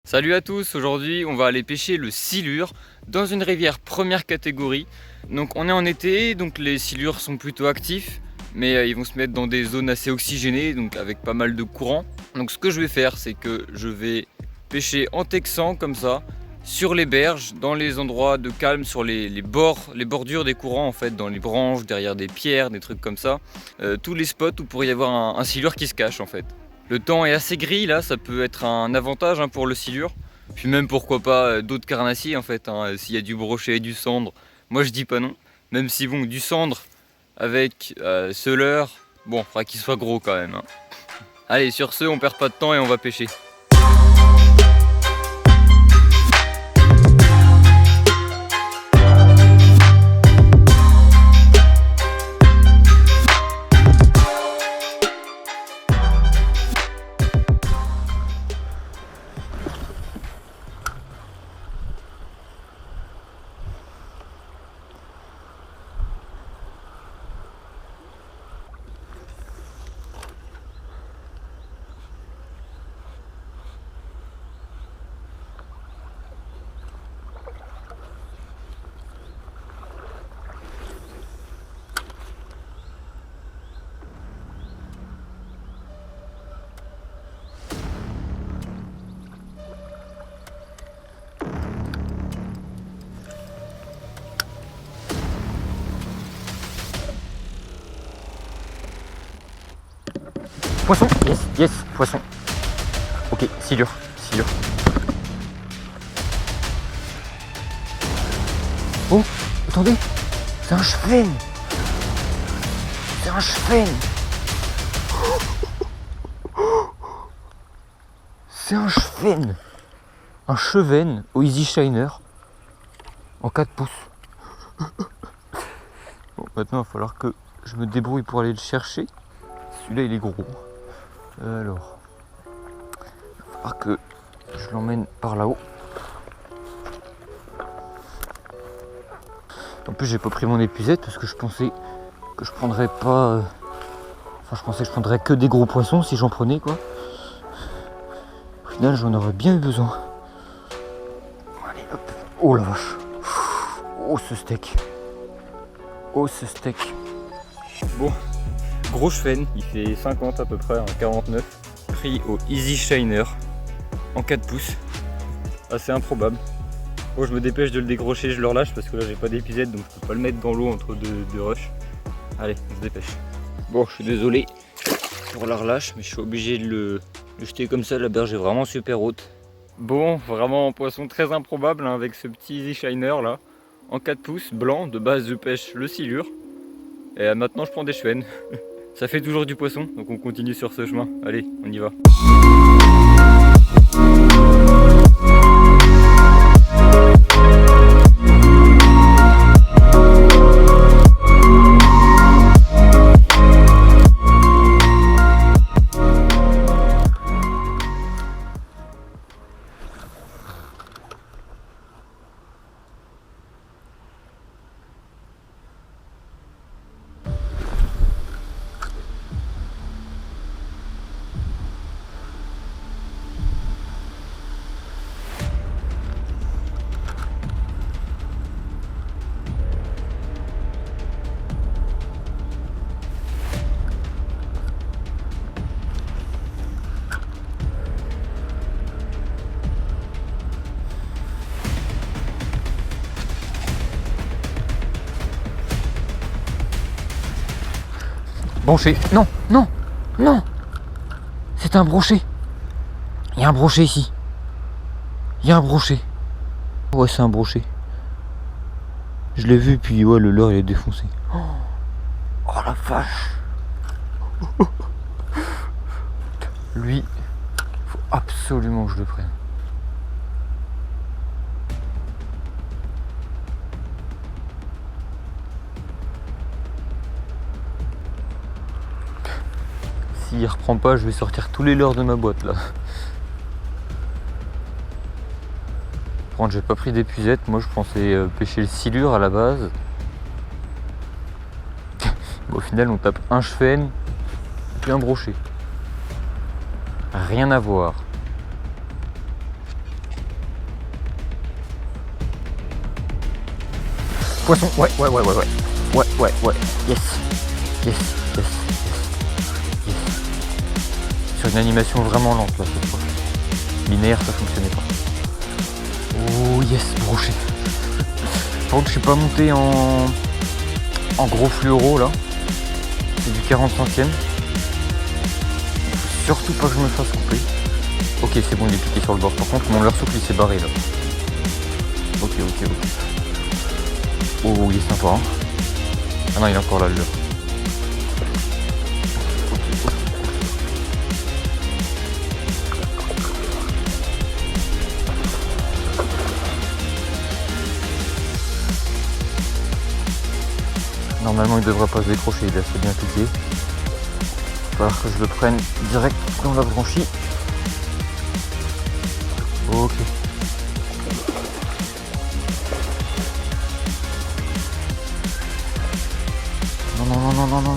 Salut à tous, aujourd'hui on va aller pêcher le silure dans une rivière première catégorie. Donc on est en été, donc les silures sont plutôt actifs, mais ils vont se mettre dans des zones assez oxygénées, donc avec pas mal de courant. Donc ce que je vais faire, c'est que je vais pêcher en texan comme ça, sur les berges, dans les endroits de calme, sur les bordures des courants en fait, dans les branches, derrière des pierres, des trucs comme ça. Tous les spots où pourrait y avoir un silure qui se cache en fait. Le temps est assez gris là, ça peut être un avantage pour le silure. Puis même pourquoi pas d'autres carnassiers en fait, s'il y a du brochet et du cendre, moi je dis pas non. Même si bon, du cendre avec ce leurre, bon, faudra qu'il soit gros quand même. Allez, sur ce, on perd pas de temps et on va pêcher. Poisson, yes, poisson. Ok, silure. Oh, attendez, c'est un chevenne. C'est un chevenne. Un chevenne au Easy Shiner en 4 pouces. Bon, maintenant il va falloir que je me débrouille pour aller le chercher. Celui-là il est gros. Alors, il va falloir que je l'emmène par là-haut. En plus j'ai pas pris mon épuisette parce que je pensais que je prendrais pas... je pensais que je prendrais que des gros poissons si j'en prenais quoi. Au final j'en aurais bien eu besoin. Allez hop. Oh la vache. Oh ce steak. Bon, gros chevenne, il fait 50 à peu près, 49. Pris au Easy Shiner en 4 pouces. Assez improbable. Bon, je me dépêche de le décrocher, je le relâche parce que là j'ai pas d'épuisette donc je peux pas le mettre dans l'eau entre deux rushs. Allez, on se dépêche. Bon, je suis désolé pour la relâche, mais je suis obligé de le jeter comme ça, la berge est vraiment super haute. Bon, vraiment un poisson très improbable avec ce petit Easy Shiner là, en 4 pouces, blanc, de base je pêche le silure. Et maintenant je prends des chevennes. Ça fait toujours du poisson, donc on continue sur ce chemin. Allez, on y va. Brochet. Non. C'est un brochet. Il y a un brochet ici. Ouais, c'est un brochet. Je l'ai vu, puis ouais, le leurre il est défoncé. Oh la vache. Lui, faut absolument que je le prenne. S'il reprend pas, je vais sortir tous les leurres de ma boîte là. Par contre, j'ai pas pris d'épuisette. Moi, je pensais pêcher le silure à la base. Bon, au final, on tape un chevenne et puis un brochet. Rien à voir. poisson, ouais. Yes. Sur une animation vraiment lente là cette fois. Linéaire ça fonctionnait pas. Oh yes, brochet. Par contre je suis pas monté en gros fluoro là. C'est du 40 centièmes. Surtout pas que je me fasse couper. Ok c'est bon, il est piqué sur le bord. Par contre mon leurre souple il s'est barré là. Ok. Oh il est sympa hein. Ah non il est encore là le leurre. Normalement il devrait pas se décrocher, il est assez bien piqué. Il va falloir que je le prenne direct dans la branchie. Ok.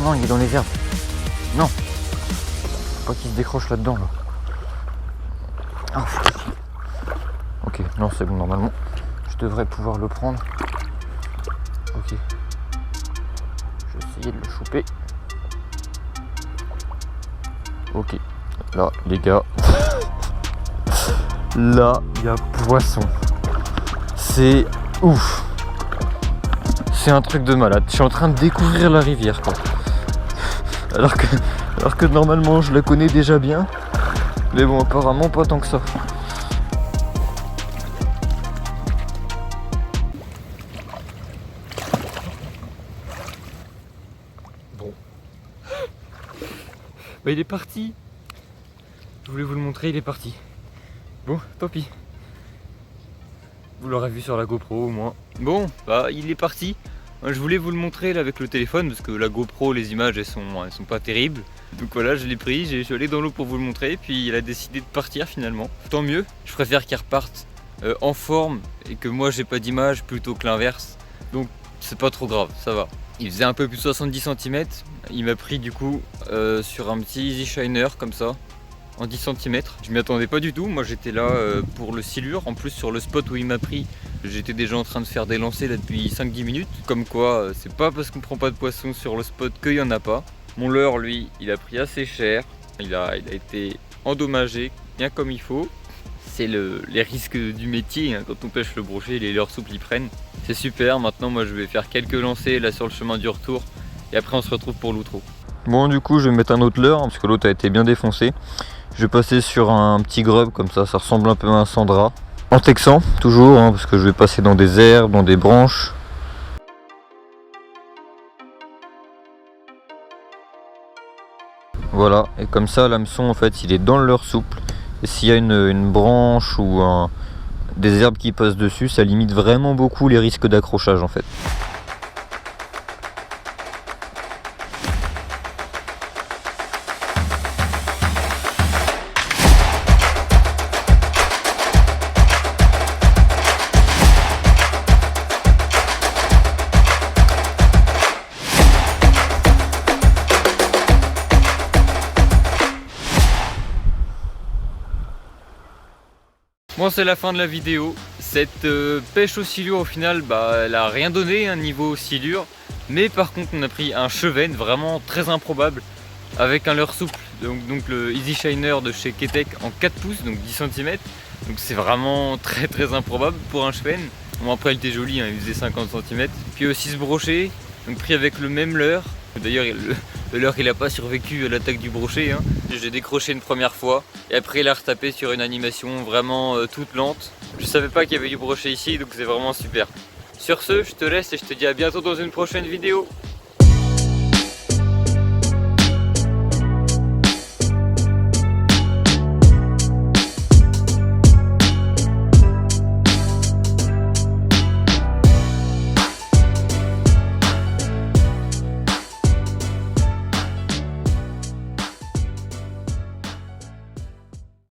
Non, il est dans les herbes. Non. Faut pas qu'il se décroche là-dedans là. Ah, ok, non c'est bon normalement. Je devrais pouvoir le prendre. Ok. Je vais essayer de le choper. Ok. Là, les gars. Là, il y a poisson. C'est ouf. C'est un truc de malade. Je suis en train de découvrir la rivière quoi. Alors que normalement je la connais déjà bien. Mais bon, apparemment pas tant que ça. Bon. Bah il est parti. Je voulais vous le montrer, il est parti. Bon, tant pis. Vous l'aurez vu sur la GoPro au moins. Bon, bah il est parti. Je voulais vous le montrer là avec le téléphone parce que la GoPro, les images elles sont pas terribles. Donc voilà, je l'ai pris, je suis allé dans l'eau pour vous le montrer, puis il a décidé de partir finalement. Tant mieux, je préfère qu'il reparte en forme et que moi j'ai pas d'image plutôt que l'inverse. Donc c'est pas trop grave, ça va. Il faisait un peu plus de 70 cm, il m'a pris du coup sur un petit Easy Shiner comme ça. En 10 cm, je m'y attendais pas du tout, moi j'étais là pour le silure, en plus sur le spot où il m'a pris, j'étais déjà en train de faire des lancers là depuis 5-10 minutes, comme quoi c'est pas parce qu'on prend pas de poisson sur le spot qu'il y en a pas. Mon leurre lui, il a pris assez cher, il a été endommagé bien comme il faut. C'est les risques du métier, hein. Quand on pêche le brochet, les leurres souples ils prennent. C'est super, maintenant moi je vais faire quelques lancers là sur le chemin du retour, et après on se retrouve pour l'outro. Bon du coup je vais mettre un autre leurre, parce que l'autre a été bien défoncé. Je vais passer sur un petit grub comme ça ressemble un peu à un sandra. En texan, toujours, hein, parce que je vais passer dans des herbes, dans des branches. Voilà, et comme ça l'hameçon en fait il est dans le leurre souple. Et s'il y a une branche ou des herbes qui passent dessus, ça limite vraiment beaucoup les risques d'accrochage en fait. Bon, c'est la fin de la vidéo. Cette pêche au silure au final, elle a rien donné un niveau silure. Mais par contre on a pris un chevenne vraiment très improbable avec un leurre souple, donc le Easy Shiner de chez Ketek en 4 pouces, donc 10 cm. Donc c'est vraiment très improbable pour un chevenne. Bon après il était joli, hein, il faisait 50 cm. Puis aussi ce brochet, donc pris avec le même leurre. D'ailleurs le leurre il n'a pas survécu à l'attaque du brochet, hein. J'ai décroché une première fois et après il a retapé sur une animation vraiment toute lente. Je savais pas qu'il y avait du brochet ici, donc c'est vraiment super. Sur ce, je te laisse et je te dis à bientôt dans une prochaine vidéo.